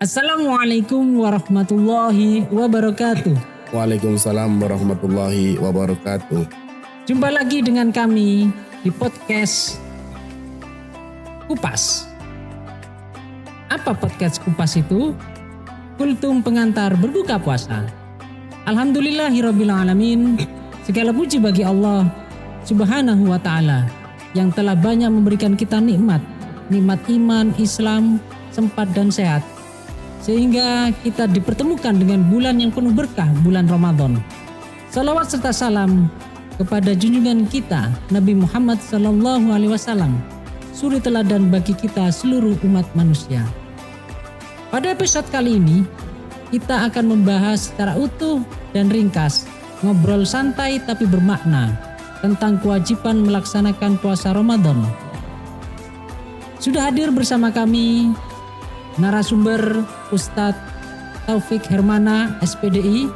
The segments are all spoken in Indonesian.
Assalamualaikum warahmatullahi wabarakatuh. Waalaikumsalam warahmatullahi wabarakatuh. Jumpa lagi dengan kami di podcast Kupas. Apa podcast Kupas itu? Kultum pengantar berbuka puasa. Alhamdulillahirrabbilalamin. Segala puji bagi Allah Subhanahu wa ta'ala yang telah banyak memberikan kita nikmat iman, Islam, sempat dan sehat, sehingga kita dipertemukan dengan bulan yang penuh berkah, bulan Ramadan. Salawat serta salam kepada junjungan kita Nabi Muhammad SAW, suri teladan bagi kita seluruh umat manusia. Pada episode kali ini kita akan membahas secara utuh dan ringkas, ngobrol santai tapi bermakna tentang kewajiban melaksanakan puasa Ramadan. Sudah hadir bersama kami narasumber Ustadz Taufik Hermana, SPDI.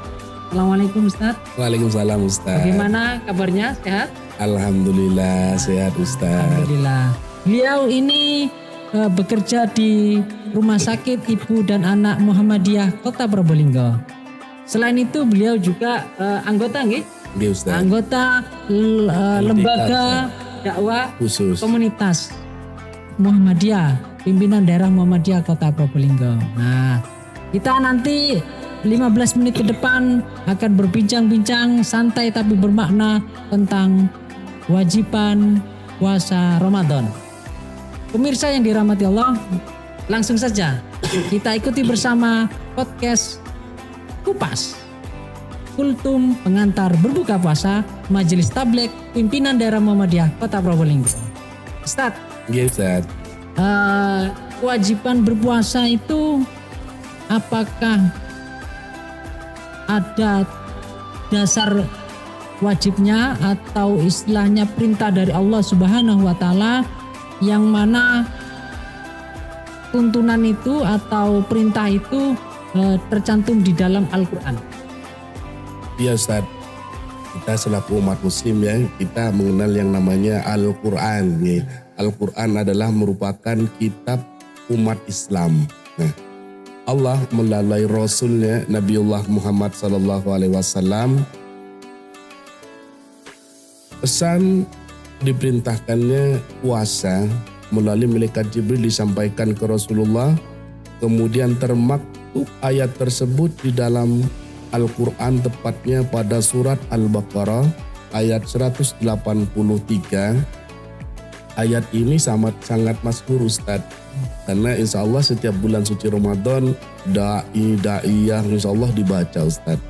Assalamualaikum Ustadz. Waalaikumsalam Ustadz. Bagaimana kabarnya? Sehat? Alhamdulillah sehat Ustadz. Alhamdulillah. Beliau ini bekerja di Rumah Sakit Ibu dan Anak Muhammadiyah Kota Probolinggo. Selain itu beliau juga anggota anggota lembaga dakwah khusus komunitas Muhammadiyah, pimpinan daerah Muhammadiyah Kota Probolinggo. Nah, kita nanti 15 menit ke depan akan berbincang-bincang santai tapi bermakna tentang kewajiban puasa Ramadan. Pemirsa yang dirahmati Allah, langsung saja kita ikuti bersama podcast Kupas. Kultum pengantar berbuka puasa Majelis Tabligh Pimpinan Daerah Muhammadiyah Kota Probolinggo. Ustadz. Iya Ustadz. Kewajiban berpuasa itu apakah ada dasar wajibnya atau istilahnya perintah dari Allah Subhanahu wa ta'ala, yang mana tuntunan itu atau perintah itu tercantum di dalam Al-Quran? Iya Ustadz, kita selaku umat muslim ya, kita mengenal yang namanya Al-Quran ya. Al-Quran adalah merupakan kitab umat Islam. Nah, Allah melalui Rasulnya Nabiullah Muhammad SAW pesan diperintahkannya puasa melalui malaikat Jibril disampaikan ke Rasulullah. Kemudian termaktub ayat tersebut di dalam Al-Quran, tepatnya pada surat Al-Baqarah ayat 183. Ayat ini sangat masyhur Ustadz, karena insya Allah setiap bulan suci Ramadan da'iyah insya Allah dibaca Ustadz.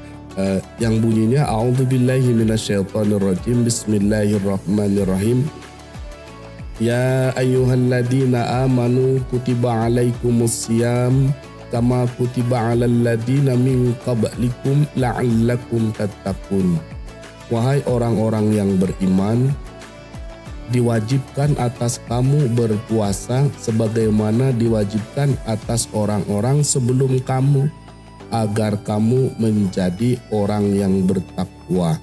Yang bunyinya A'udzubillahi minasyaitonirrajim, Bismillahirrahmanirrahim. Ya ayyuhalladzina amanu kutiba alaikumusiyam kama kutiba alal ladzina min qablikum la'allakum tattaqun. Wahai orang-orang yang beriman, diwajibkan atas kamu berpuasa sebagaimana diwajibkan atas orang-orang sebelum kamu, agar kamu menjadi orang yang bertakwa.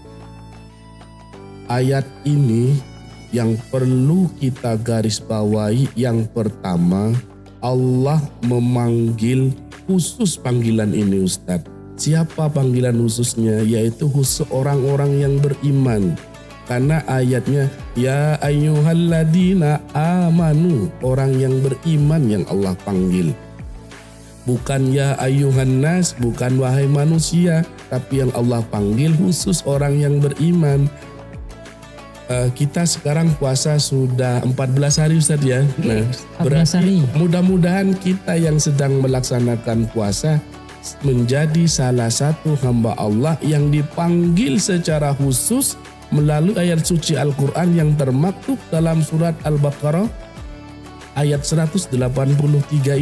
Ayat ini yang perlu kita garis bawahi, yang pertama, Allah memanggil khusus panggilan ini Ustadz. Siapa panggilan khususnya? Yaitu khusus orang-orang yang beriman. Karena ayatnya ya ayyuhalladzina amanu, orang yang beriman yang Allah panggil. Bukan ya ayyuhan nas, bukan wahai manusia, tapi yang Allah panggil khusus orang yang beriman. Kita sekarang puasa sudah 14 hari Ustaz ya. Nah, berarti mudah-mudahan kita yang sedang melaksanakan puasa menjadi salah satu hamba Allah yang dipanggil secara khusus melalui ayat suci Al-Quran yang termaktub dalam surat Al-Baqarah ayat 183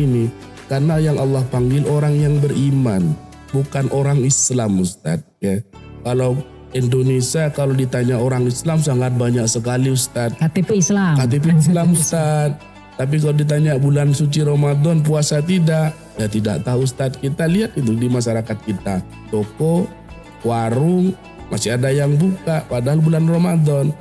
ini. Karena yang Allah panggil orang yang beriman, bukan orang Islam Ustadz ya. Kalau Indonesia kalau ditanya orang Islam sangat banyak sekali Ustadz. KTP Islam Ustadz. Tapi kalau ditanya bulan suci Ramadan puasa tidak, ya tidak tahu Ustadz. Kita lihat itu di masyarakat kita, toko, warung masih ada yang buka padahal bulan Ramadan.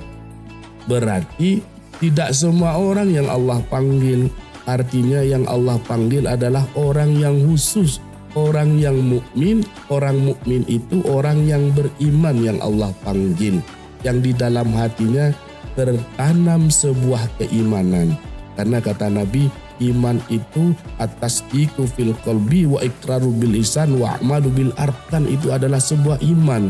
Berarti tidak semua orang yang Allah panggil. Artinya yang Allah panggil adalah orang yang khusus, orang yang mukmin. Orang mukmin itu orang yang beriman yang Allah panggil, yang di dalam hatinya tertanam sebuah keimanan. Karena kata Nabi, iman itu at-tasdiqu fil qalbi wa iqraru bil lisan wa a'malu bil arkan. Itu adalah sebuah iman.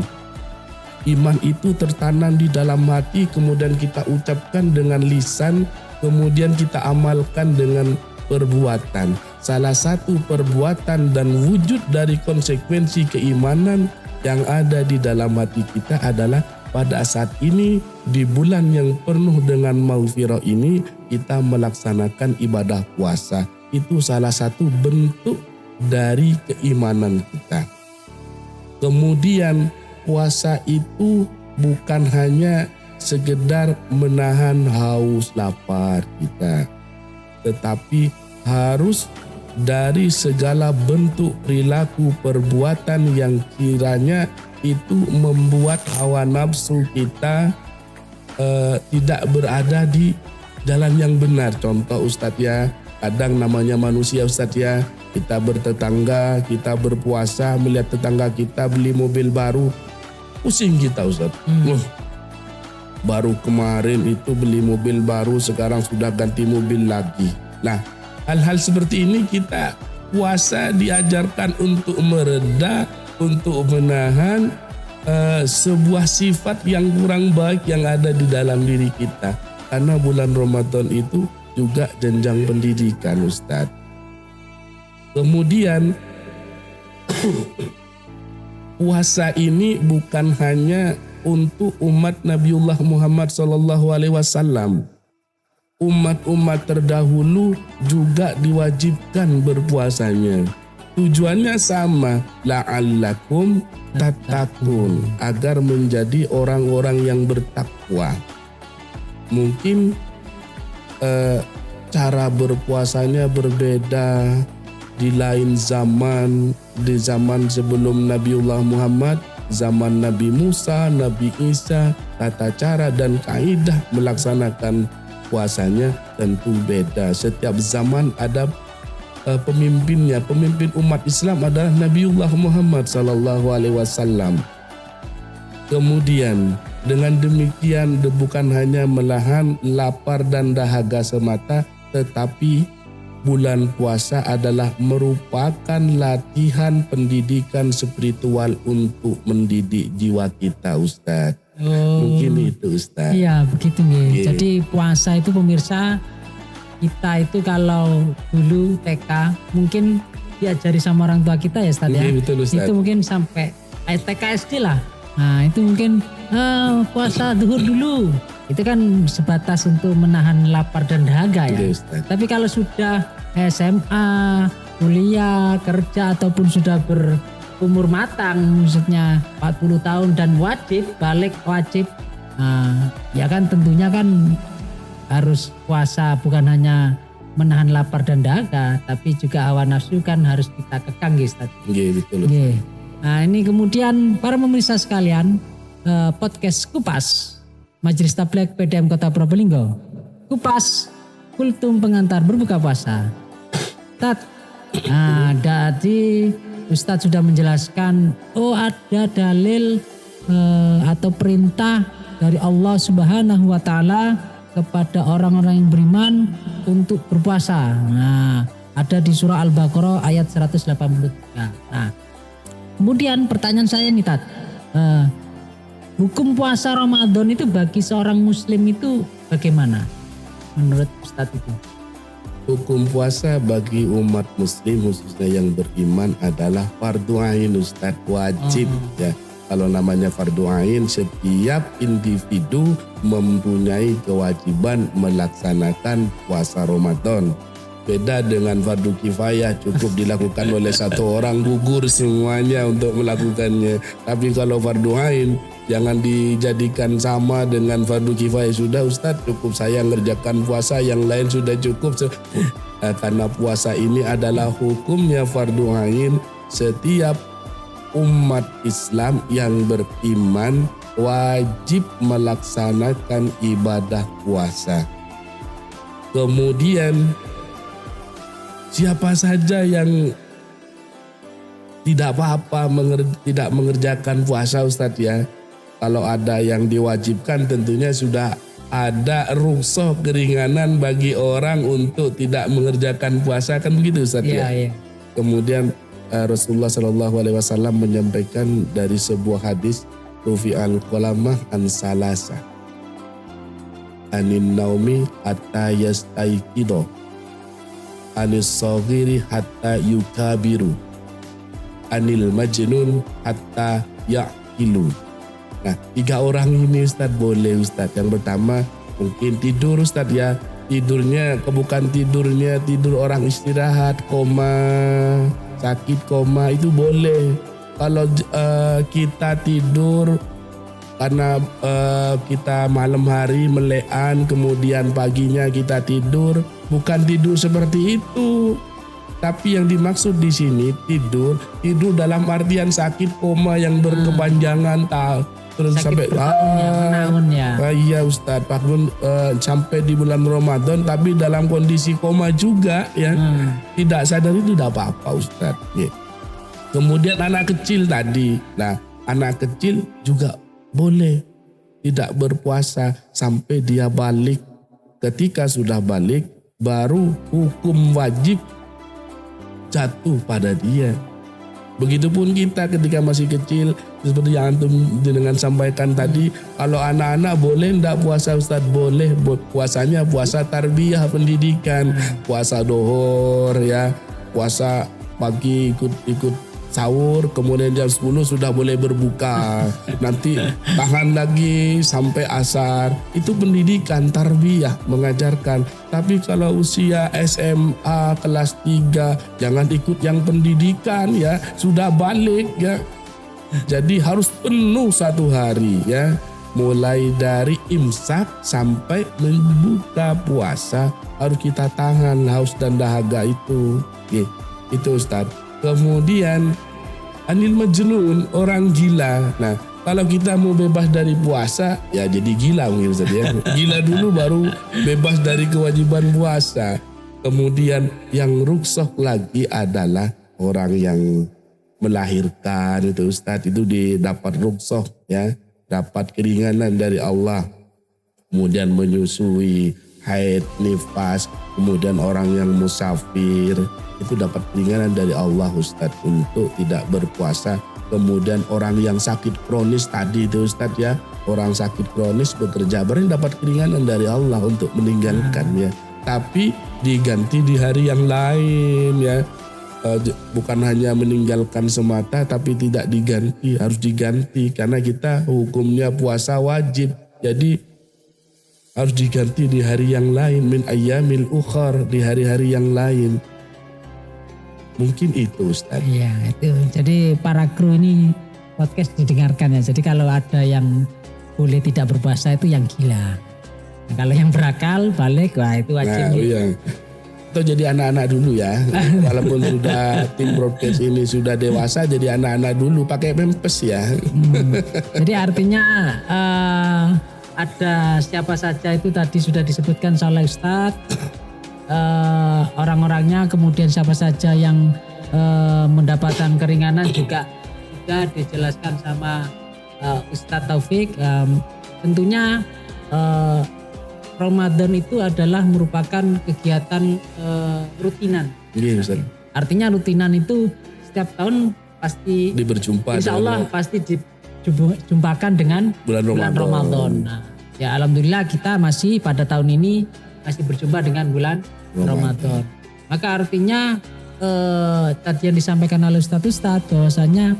Iman itu tertanam di dalam hati, kemudian kita ucapkan dengan lisan, kemudian kita amalkan dengan perbuatan. Salah satu perbuatan dan wujud dari konsekuensi keimanan yang ada di dalam hati kita adalah pada saat ini, di bulan yang penuh dengan maghfirah ini, kita melaksanakan ibadah puasa. Itu salah satu bentuk dari keimanan kita. Kemudian puasa itu bukan hanya sekedar menahan haus lapar kita, tetapi harus dari segala bentuk perilaku perbuatan yang kiranya itu membuat hawa nafsu kita tidak berada di jalan yang benar. Contoh Ustadz ya, kadang namanya manusia Ustadz ya, kita bertetangga, kita berpuasa, melihat tetangga kita beli mobil baru, pusing kita Ustadz. Baru kemarin itu beli mobil baru, sekarang sudah ganti mobil lagi. Nah, hal-hal seperti ini kita puasa diajarkan untuk mereda, untuk menahan sebuah sifat yang kurang baik yang ada di dalam diri kita. Karena bulan Ramadan itu juga jenjang pendidikan Ustadz. Kemudian puasa ini bukan hanya untuk umat Nabiullah Muhammad SAW. Umat-umat terdahulu juga diwajibkan berpuasanya. Tujuannya sama, la'allakum tattaqun, agar menjadi orang-orang yang bertakwa. Mungkin cara berpuasanya berbeda di lain zaman, di zaman sebelum Nabiullah Muhammad, zaman Nabi Musa, Nabi Isa, tata cara dan kaidah melaksanakan puasanya tentu beda. Setiap zaman ada pemimpinnya. Pemimpin umat Islam adalah Nabiullah Muhammad SAW. Kemudian dengan demikian bukan hanya menahan lapar dan dahaga semata, tetapi bulan puasa adalah merupakan latihan pendidikan spiritual untuk mendidik jiwa kita Ustadz. Mungkin itu Ustadz. Iya begitu nih. Jadi puasa itu pemirsa, kita itu kalau dulu TK mungkin diajari sama orang tua kita ya Ustadz ya. Betul, Ustadz. Itu mungkin sampai TK SD lah. Nah itu mungkin puasa zuhur dulu. Itu kan sebatas untuk menahan lapar dan dahaga ya. Tapi kalau sudah SMA, kuliah, kerja ataupun sudah berumur matang, maksudnya 40 tahun dan wajib, balik wajib. Nah, ya kan tentunya kan harus puasa bukan hanya menahan lapar dan dahaga, tapi juga hawa nafsu kan harus kita kekang Ustaz. Iya betul. Nah ini kemudian para pemirsa sekalian, podcast Kupas Majelis Tabligh PDM Kota Probolinggo. Kupas kultum pengantar berbuka puasa. Nah, jadi Ustadz sudah menjelaskan, ada dalil atau perintah dari Allah Subhanahu wa Ta'ala kepada orang-orang yang beriman untuk berpuasa. Nah, ada di surah Al-Baqarah ayat 183. Nah, kemudian pertanyaan saya nih Tat, hukum puasa Ramadan itu bagi seorang muslim itu bagaimana menurut Ustadz itu? Hukum puasa bagi umat muslim khususnya yang beriman adalah fardu ain Ustadz, wajib ya. Kalau namanya fardu ain, setiap individu mempunyai kewajiban melaksanakan puasa Ramadan. Beda dengan fardu kifayah, cukup dilakukan oleh satu orang, gugur semuanya untuk melakukannya. Tapi kalau fardu ain jangan dijadikan sama dengan fardu kifayah. Sudah Ustadz, cukup saya ngerjakan puasa, yang lain sudah cukup. Karena puasa ini adalah hukumnya fardu ain, setiap umat Islam yang beriman wajib melaksanakan ibadah puasa. Kemudian siapa saja yang tidak apa-apa tidak mengerjakan puasa Ustadz ya. Kalau ada yang diwajibkan tentunya sudah ada rukhsah keringanan bagi orang untuk tidak mengerjakan puasa, kan begitu Ustadz ya. Iya. Kemudian Rasulullah SAW menyampaikan dari sebuah hadis, rufi'al qalamah an salasa anin naumi hatta yastaiqido anis saghiri hatta yukabiru anil majnun hatta yaqilu. Nah, 3 orang ini Ustadz boleh Ustadz. Yang pertama mungkin tidur Ustadz ya. Tidurnya bukan tidurnya tidur orang istirahat, sakit itu boleh. Kalau kita tidur karena kita malam hari melean, kemudian paginya kita tidur, bukan tidur seperti itu. Tapi yang dimaksud di sini tidur dalam artian sakit koma yang berkepanjangan terus sakit sampai menahun ya. Iya Ustadz, bahkan sampai di bulan Ramadan tapi dalam kondisi koma juga ya. Tidak sadar itu tidak apa-apa Ustadz. Ya. Kemudian anak kecil tadi. Nah, anak kecil juga boleh tidak berpuasa sampai dia balik. Ketika sudah balik baru hukum wajib jatuh pada dia. Begitupun kita ketika masih kecil, seperti yang antum dengan sampaikan tadi, kalau anak-anak boleh enggak puasa Ustadz? Boleh, puasanya puasa tarbiyah pendidikan, puasa dohor ya, puasa pagi ikut sahur, kemudian jam 10 sudah boleh berbuka, nanti tahan lagi sampai asar. Itu pendidikan tarbiyah, mengajarkan. Tapi kalau usia SMA kelas 3 jangan ikut yang pendidikan ya, sudah balik ya. Jadi harus penuh 1 hari ya, mulai dari imsak sampai membuka puasa harus kita tahan haus dan dahaga itu. Oke, itu Ustaz. Kemudian anil majnun, orang gila. Nah, kalau kita mau bebas dari puasa, ya jadi gila mungkin Ustaz ya. Gila dulu baru bebas dari kewajiban puasa. Kemudian yang rukhsah lagi adalah orang yang melahirkan itu Ustaz, itu didapat rukhsah ya, dapat keringanan dari Allah. Kemudian menyusui, haid, nifas, kemudian orang yang musafir itu dapat keringanan dari Allah Ustadz untuk tidak berpuasa. Kemudian orang yang sakit kronis tadi itu Ustadz ya, orang sakit kronis bekerja bareng dapat keringanan dari Allah untuk meninggalkannya. Tapi diganti di hari yang lain ya, bukan hanya meninggalkan semata tapi tidak diganti, harus diganti karena kita hukumnya puasa wajib. Jadi harus diganti di hari yang lain, min ayyamil ukhar, di hari-hari yang lain. Mungkin itu Ustaz. Iya itu. Jadi para kru ini podcast didengarkan ya. Jadi kalau ada yang boleh tidak berpuasa itu yang gila. Nah, kalau yang berakal balik, wah itu wajib. Nah, iya. Itu jadi anak-anak dulu ya. Walaupun sudah tim broadcast ini sudah dewasa, jadi anak-anak dulu pakai pempes ya. Jadi artinya ada siapa saja itu tadi sudah disebutkan oleh Ustadz. Orang-orangnya, kemudian siapa saja yang mendapatkan keringanan juga sudah dijelaskan sama Ustadz Taufik. Tentunya Ramadan itu adalah merupakan kegiatan rutinan. Iya Ustaz. Artinya rutinan itu setiap tahun pasti diberjumpa. Insya Allah pasti dijumpakan dengan bulan Ramadan. Nah, ya alhamdulillah kita masih pada tahun ini masih berjumpa dengan bulan Ramadan. Maka artinya tadi yang disampaikan oleh Ustadz bahwasanya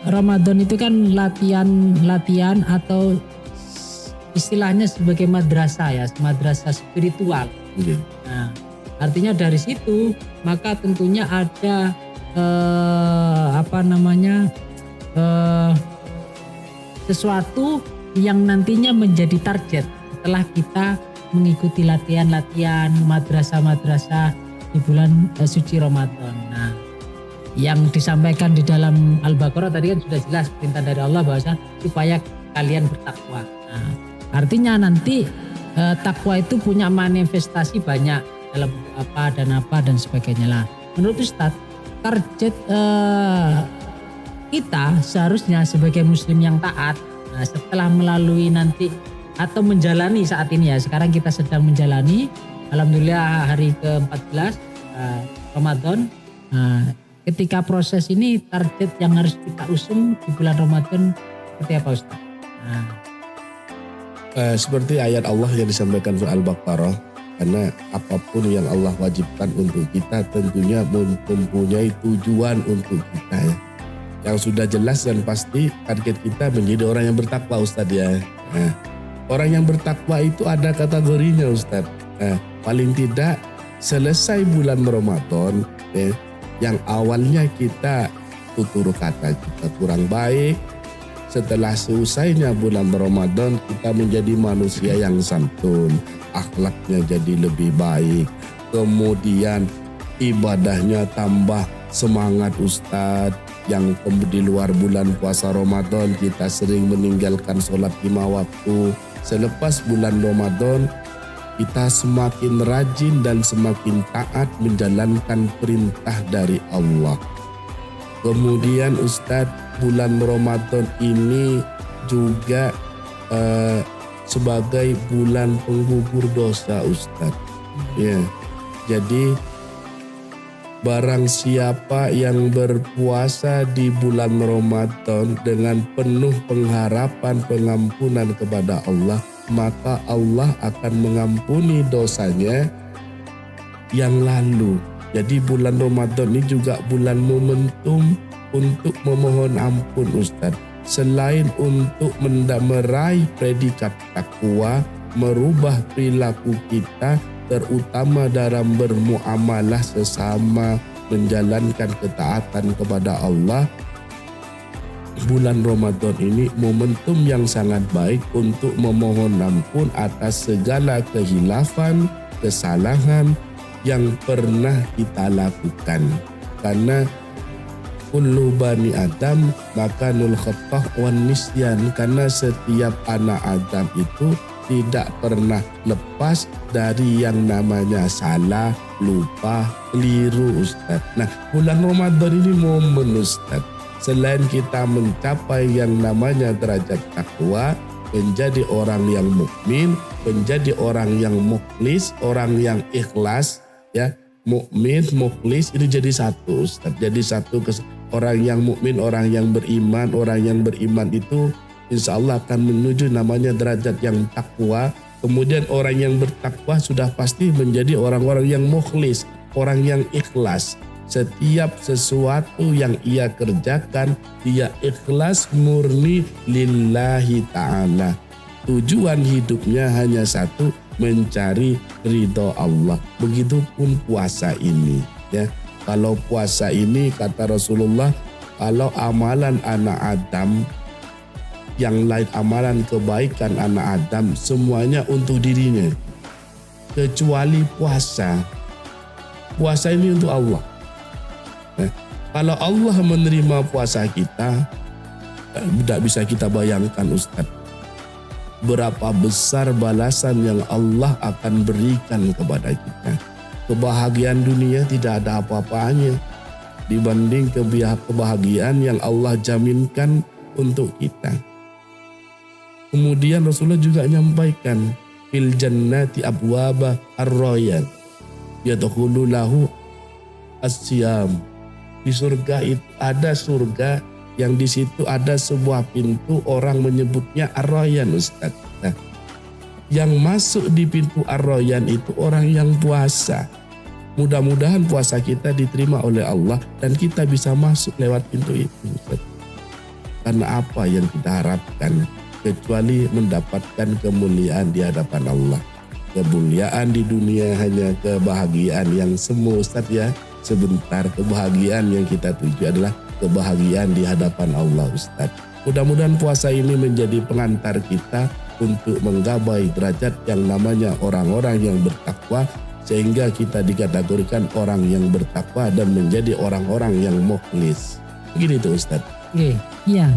Ramadan itu kan latihan atau istilahnya sebagai madrasah ya, madrasah spiritual. Okay. Nah, artinya dari situ maka tentunya ada sesuatu yang nantinya menjadi target setelah kita mengikuti latihan-latihan madrasah-madrasah di bulan suci Ramadan. Nah, yang disampaikan di dalam Al-Baqarah tadi kan sudah jelas perintah dari Allah bahwa supaya kalian bertakwa. Nah, artinya nanti takwa itu punya manifestasi banyak dalam apa dan sebagainya lah. Menurut Ustadz, target kita seharusnya sebagai muslim yang taat, nah, setelah melalui nanti atau menjalani saat ini ya, sekarang kita sedang menjalani, alhamdulillah hari ke-14 Ramadan. Nah, ketika proses ini target yang harus kita usung di bulan Ramadan seperti apa Ustaz? Nah. Seperti ayat Allah yang disampaikan surah Al-Baqarah, karena apapun yang Allah wajibkan untuk kita tentunya mempunyai tujuan untuk kita ya. Yang sudah jelas dan pasti target kita menjadi orang yang bertakwa Ustaz ya. Nah, orang yang bertakwa itu ada kategorinya Ustaz. Nah, paling tidak selesai bulan Ramadan ya, yang awalnya kita tutur kata kita kurang baik, setelah selesainya bulan Ramadan kita menjadi manusia yang santun, akhlaknya jadi lebih baik, kemudian ibadahnya tambah semangat Ustadz. Yang di luar bulan puasa Ramadan kita sering meninggalkan sholat 5 waktu. Selepas bulan Ramadan kita semakin rajin dan semakin taat menjalankan perintah dari Allah. Kemudian Ustadz, bulan Ramadan ini juga sebagai bulan penggugur dosa Ustadz. Ya, jadi barang siapa yang berpuasa di bulan Ramadan dengan penuh pengharapan pengampunan kepada Allah, maka Allah akan mengampuni dosanya yang lalu. Jadi bulan Ramadan ini juga bulan momentum untuk memohon ampun Ustaz. Selain untuk meraih predikat takwa, merubah perilaku kita, terutama dalam bermuamalah sesama, menjalankan ketaatan kepada Allah. Bulan Ramadan ini momentum yang sangat baik untuk memohon ampun atas segala kehilafan, kesalahan yang pernah kita lakukan. Karena kullu bani Adam makanul khatah wan nisyan, karena setiap anak Adam itu tidak pernah lepas dari yang namanya salah, lupa, keliru Ustaz. Nah, bulan Ramadan ini momen Ustaz. Selain kita mencapai yang namanya derajat takwa, menjadi orang yang mukmin, menjadi orang yang mukhlis, orang yang ikhlas, ya, mukmin, mukhlis ini jadi satu Ustaz. Jadi satu orang yang mukmin, orang yang beriman itu insya Allah akan menuju namanya derajat yang takwa. Kemudian orang yang bertakwa sudah pasti menjadi orang-orang yang mukhlis, orang yang ikhlas. Setiap sesuatu yang ia kerjakan, dia ikhlas murni lillahi ta'ala. Tujuan hidupnya hanya satu, mencari ridho Allah. Begitupun puasa ini ya. Kalau puasa ini kata Rasulullah, kalau amalan anak Adam, yang lain amalan kebaikan anak Adam semuanya untuk dirinya, kecuali puasa. Puasa ini untuk Allah. Nah, kalau Allah menerima puasa kita, tidak bisa kita bayangkan Ustaz, berapa besar balasan yang Allah akan berikan kepada kita. Kebahagiaan dunia tidak ada apa-apanya dibanding kebahagiaan yang Allah jaminkan untuk kita. Kemudian Rasulullah juga menyampaikan fil jannati abwaba ar-rayyan yadkhulu lahu as-siyam. Di surga itu ada surga yang di situ ada sebuah pintu, orang menyebutnya ar-rayyan Ustaz. Nah, yang masuk di pintu ar-rayyan itu orang yang puasa. Mudah-mudahan puasa kita diterima oleh Allah dan kita bisa masuk lewat pintu itu Ustaz. Karena apa yang kita harapkan kecuali mendapatkan kemuliaan di hadapan Allah. Kemuliaan di dunia hanya kebahagiaan yang semu Ustaz ya, sebentar. Kebahagiaan yang kita tuju adalah kebahagiaan di hadapan Allah Ustaz. Mudah-mudahan puasa ini menjadi pengantar kita untuk menggapai derajat yang namanya orang-orang yang bertakwa, sehingga kita dikategorikan orang yang bertakwa dan menjadi orang-orang yang mukhlis. Begitu Ustaz. Oke, iya.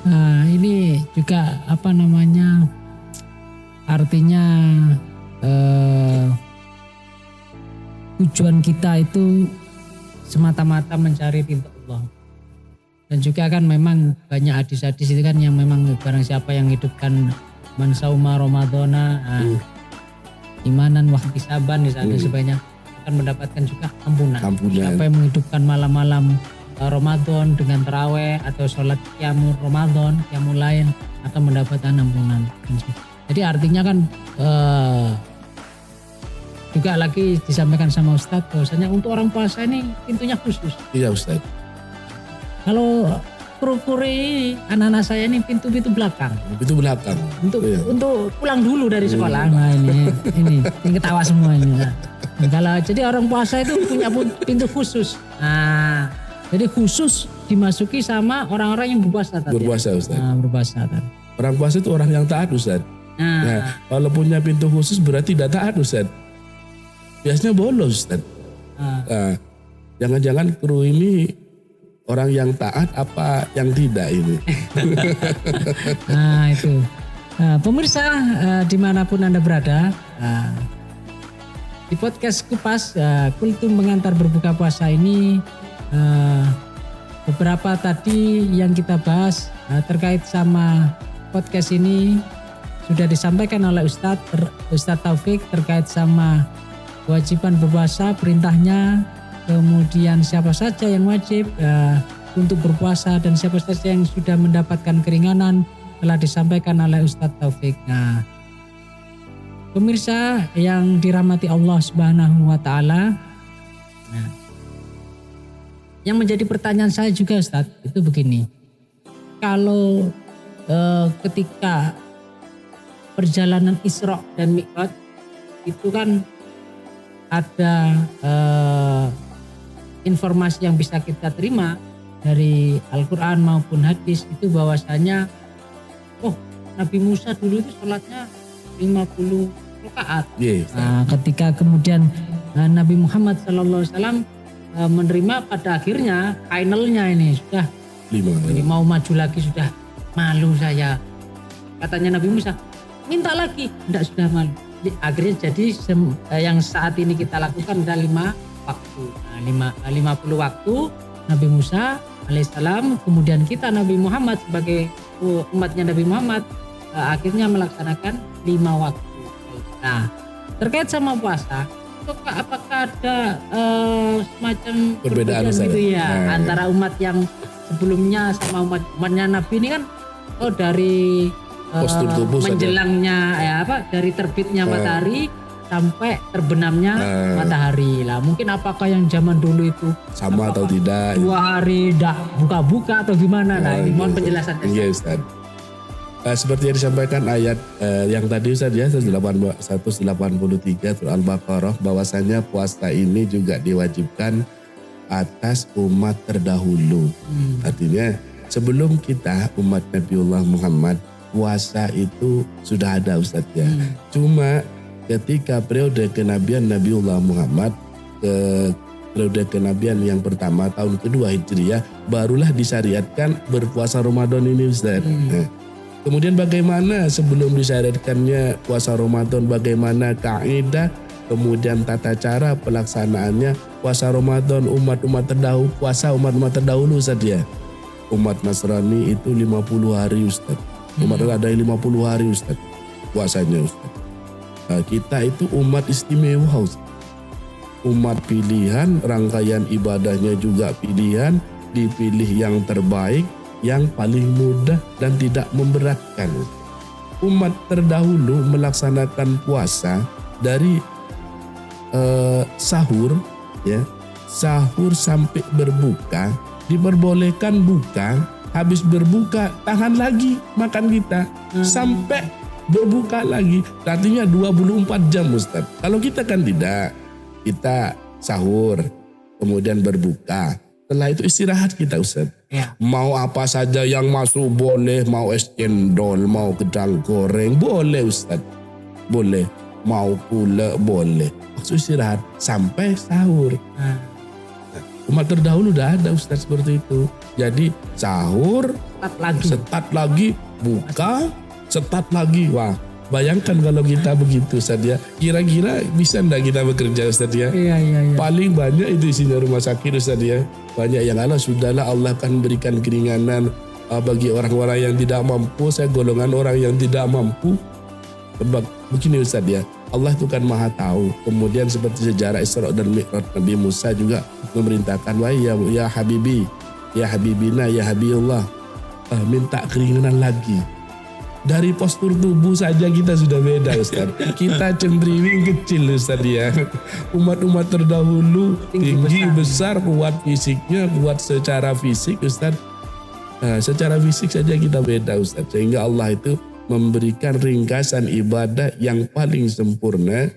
Nah, ini juga artinya tujuan kita itu semata-mata mencari ridha Allah. Dan juga kan memang banyak hadis-hadis itu kan yang memang barang siapa yang hidupkan man sauma Ramadhana imanan wahtisaban misalnya sebanyak akan mendapatkan juga ampunan. Siapa yang menghidupkan malam-malam Ramadan dengan taraweh atau sholat qiyamul Ramadan, qiyamul lain akan mendapatkan ampunan. Jadi artinya kan juga lagi disampaikan sama Ustadz bahwasanya untuk orang puasa ini pintunya khusus. Iya Ustadz. Kalau kru-kuri anak-anak saya ini pintu-pintu belakang. Pintu belakang. Untuk pulang dulu dari sekolah. Nah, ini ketawa semuanya. Kalau jadi orang puasa itu punya pintu khusus. Nah, jadi khusus dimasuki sama orang-orang yang berpuasa tadi. Berpuasa Ustaz. Nah, berpuasa tadi. Orang puasa itu orang yang taat Ustaz. Nah, kalau punya pintu khusus berarti tidak taat Ustaz. Biasanya bolos Ustaz. Nah, jangan-jangan kru ini orang yang taat apa yang tidak ini. Nah itu. Pemirsa dimanapun Anda berada. Di podcast Kupas Kultum Mengantar Berbuka Puasa ini beberapa tadi yang kita bahas terkait sama podcast ini sudah disampaikan oleh Ustadz Taufik terkait sama kewajiban berpuasa, perintahnya, kemudian siapa saja yang wajib untuk berpuasa dan siapa saja yang sudah mendapatkan keringanan telah disampaikan oleh Ustadz Taufik. Nah, pemirsa yang dirahmati Allah Subhanahu wa taala. Nah, yang menjadi pertanyaan saya juga Ustadz itu begini. Kalau ketika perjalanan Isra dan Mi'raj itu kan ada informasi yang bisa kita terima dari Al-Quran maupun hadis itu bahwasanya Nabi Musa dulu itu sholatnya 50 rakaat. Nah, ketika kemudian Nabi Muhammad SAW menerima pada akhirnya finalnya ini sudah ini mau maju lagi sudah malu saya. Katanya Nabi Musa minta lagi, tidak sudah malu. Akhirnya jadi yang saat ini kita lakukan ada 5 waktu. Nah, 50 waktu Nabi Musa alaihissalam, kemudian kita Nabi Muhammad sebagai umatnya Nabi Muhammad akhirnya melaksanakan 5 waktu. Nah, terkait sama puasa, apakah ada semacam perbedaan gitu ya antara umat yang sebelumnya sama umatnya Nabi ini kan dari postur tubuh menjelangnya dari terbitnya matahari sampai terbenamnya matahari lah. Mungkin apakah yang zaman dulu itu sama atau tidak? 2 hari dah buka-buka atau gimana? Nah, ini mohon penjelasannya. Iya Ustaz. Seperti yang disampaikan ayat yang tadi Ustaz ya 183 surah Al-Baqarah bahwasanya puasa ini juga diwajibkan atas umat terdahulu. Artinya sebelum kita umat Nabiullah Muhammad puasa itu sudah ada Ustaz ya. Cuma ketika periode kenabian Nabiullah Muhammad periode kenabian yang pertama tahun kedua Hijriah barulah disyariatkan berpuasa Ramadan ini Ustaz. Kemudian bagaimana sebelum disyariatkannya puasa Ramadan, bagaimana kaidah, kemudian tata cara pelaksanaannya puasa Ramadan umat-umat terdahulu, puasa umat-umat terdahulu Ustaz ya. Umat Nasrani itu 50 hari Ustaz. Umat ada 50 hari Ustaz puasanya Ustaz. Nah, kita itu umat istimewa Ustaz. Umat pilihan, rangkaian ibadahnya juga pilihan, dipilih yang terbaik, yang paling mudah dan tidak memberatkan. Umat terdahulu melaksanakan puasa dari sahur ya, sahur sampai berbuka, diperbolehkan buka, habis berbuka tahan lagi makan kita sampai berbuka lagi. Artinya 24 jam Ustaz. Kalau kita kan tidak. Kita sahur, kemudian berbuka. Setelah itu istirahat kita Ustaz. Ya. Mau apa saja yang masuk boleh, mau es cendol, mau gedang goreng boleh Ustaz. Boleh. Mau pula boleh. Maksud istirahat sampai sahur. Umat terdahulu udah ada Ustaz seperti itu. Jadi sahur, setat lagi, buka, setat lagi. Wah, Bayangkan kalau kita begitu Ustaz ya. Kira-kira bisa enggak kita bekerja Ustaz ya? Iya. Paling banyak itu isinya rumah sakit Ustaz ya. Banyak yang sudahlah Allah akan berikan keringanan bagi orang-orang yang tidak mampu. Saya golongan orang yang tidak mampu. Sebab begini Ustaz ya. Allah itu kan maha tahu. Kemudian seperti sejarah Isra dan Mi'raj, Nabi Musa juga memerintahkan, wahai ya Habibi, ya Habibina, ya Habibullah, minta keringanan lagi. Dari postur tubuh saja kita sudah beda Ustaz. Kita cendriwing kecil Ustaz ya. Umat-umat terdahulu tinggi besar, kuat fisiknya, kuat secara fisik Ustaz. Secara fisik saja kita beda Ustaz. Sehingga Allah itu memberikan ringkasan ibadah yang paling sempurna.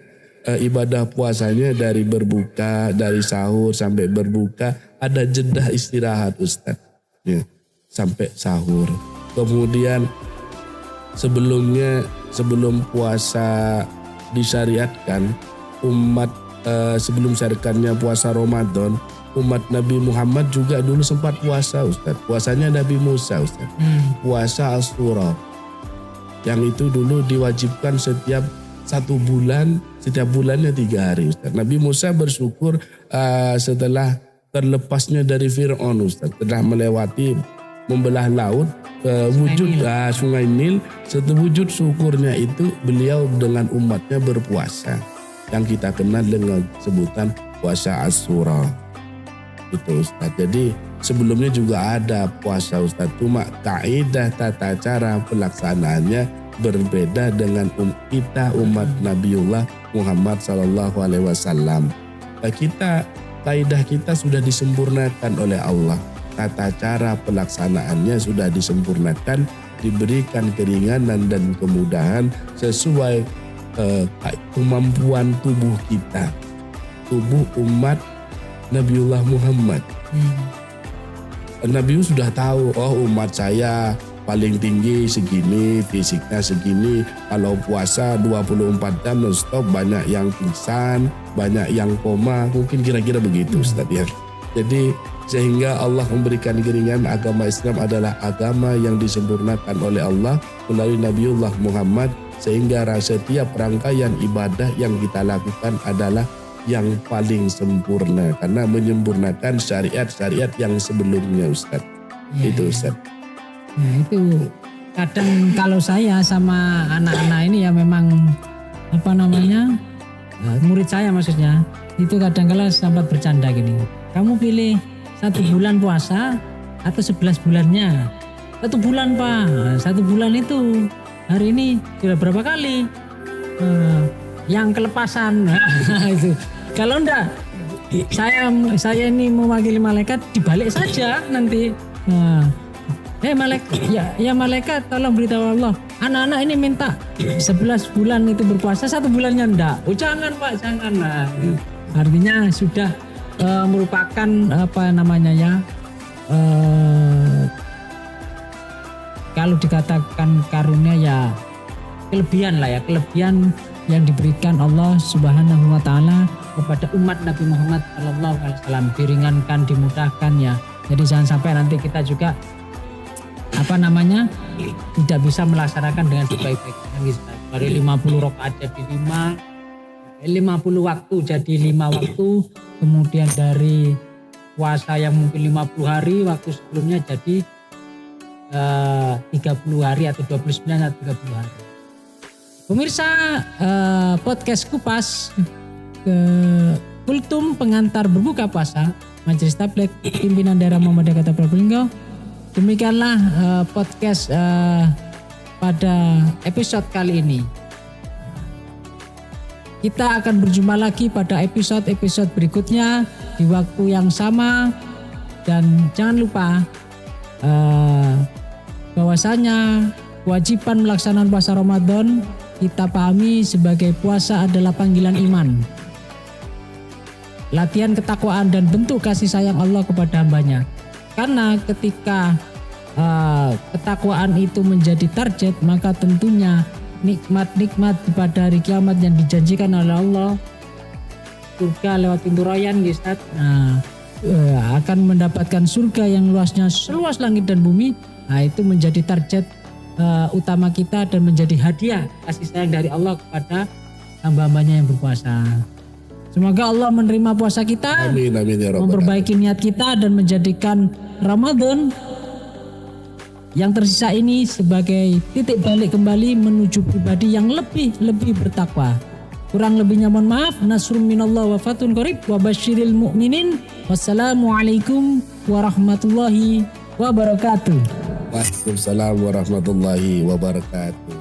Ibadah puasanya dari berbuka, dari sahur sampai berbuka, ada jeda istirahat Ustaz ya, sampai sahur. Kemudian sebelum puasa disyariatkan, umat sebelum syariatkannya puasa Ramadan, umat Nabi Muhammad juga dulu sempat puasa Ustaz. Puasanya Nabi Musa Ustaz. Puasa Asyura. Yang itu dulu diwajibkan setiap 1 bulan, setiap bulannya 3 hari Ustaz. Nabi Musa bersyukur setelah terlepasnya dari Fir'aun Ustaz. Telah melewati, membelah laut, wujud Sungai Nil. Wujud syukurnya itu beliau dengan umatnya berpuasa. Yang kita kenal dengan sebutan puasa Asyura. Itu Ustaz. Jadi sebelumnya juga ada puasa Ustaz. Cuma kaidah tata cara pelaksanaannya berbeda dengan kita umat Nabiullah Muhammad SAW. Kaidah kita sudah disempurnakan oleh Allah. Tata cara pelaksanaannya sudah disempurnakan, diberikan keringanan dan kemudahan sesuai kemampuan tubuh kita. Tubuh umat Nabiullah Muhammad. Nabi sudah tahu, umat saya paling tinggi segini, fisiknya segini. Kalau puasa 24 jam non-stop, banyak yang pingsan, banyak yang koma. Mungkin kira-kira begitu Ustaz ya. Jadi sehingga Allah memberikan keringanan. Agama Islam adalah agama yang disempurnakan oleh Allah melalui Nabiullah Muhammad. Sehingga setiap rangkaian ibadah yang kita lakukan adalah yang paling sempurna, karena menyempurnakan syariat-syariat yang sebelumnya Ustaz. Itu Ustaz. Nah itu kadang kalau saya sama anak-anak ini ya memang murid saya maksudnya, itu kadang-kala sempat bercanda gini, kamu pilih 1 bulan puasa atau 11 bulannya? 1 bulan Pak, 1 bulan itu hari ini sudah berapa kali yang kelepasan. Itu kalau enggak saya ini mewakili malaikat, dibalik saja nanti. Malaikat ya malaikat, tolong beritahu Allah, anak-anak ini minta 11 bulan itu berpuasa, 1 bulannya enggak. Jangan Pak, jangan. Artinya sudah merupakan kalau dikatakan karunia ya kelebihan kelebihan yang diberikan Allah Subhanahu wa taala kepada umat Nabi Muhammad sallallahu alaihi wasallam, diringankan, dimudahkan ya. Jadi jangan sampai nanti kita juga tidak bisa melaksanakan dengan sebaik-baiknya. Dari 50 rakaat jadi 50 waktu jadi 5 waktu, kemudian dari puasa yang mungkin 50 hari waktu sebelumnya jadi 30 hari atau 29 atau 30 hari. Pemirsa podcast Kupas Kultum pengantar berbuka puasa Majelis Tabligh Pimpinan Daerah Muhammadiyah Kota Probolinggo. Demikianlah podcast pada episode kali ini. Kita akan berjumpa lagi pada episode berikutnya di waktu yang sama, dan jangan lupa bahwasanya kewajiban melaksanaan puasa Ramadan kita pahami sebagai puasa adalah panggilan iman, latihan ketakwaan dan bentuk kasih sayang Allah kepada hambanya. Karena ketika ketakwaan itu menjadi target, maka tentunya nikmat-nikmat pada hari kiamat yang dijanjikan oleh Allah, surga lewat pintu Rayyan Ustaz, akan mendapatkan surga yang luasnya seluas langit dan bumi. Itu menjadi target utama kita dan menjadi hadiah kasih sayang dari Allah kepada hamba-hambanya yang berpuasa. Semoga Allah menerima puasa kita, Amin amin ya rabbal alamin. memperbaiki niat kita dan menjadikan Ramadan yang tersisa ini sebagai titik balik kembali menuju pribadi yang lebih bertakwa. Kurang lebihnya mohon maaf. Nasrun minallah wa fatun qarib wa basyiril mu'minin. Wassalamualaikum warahmatullahi wabarakatuh. Waalaikumsalam warahmatullahi wabarakatuh.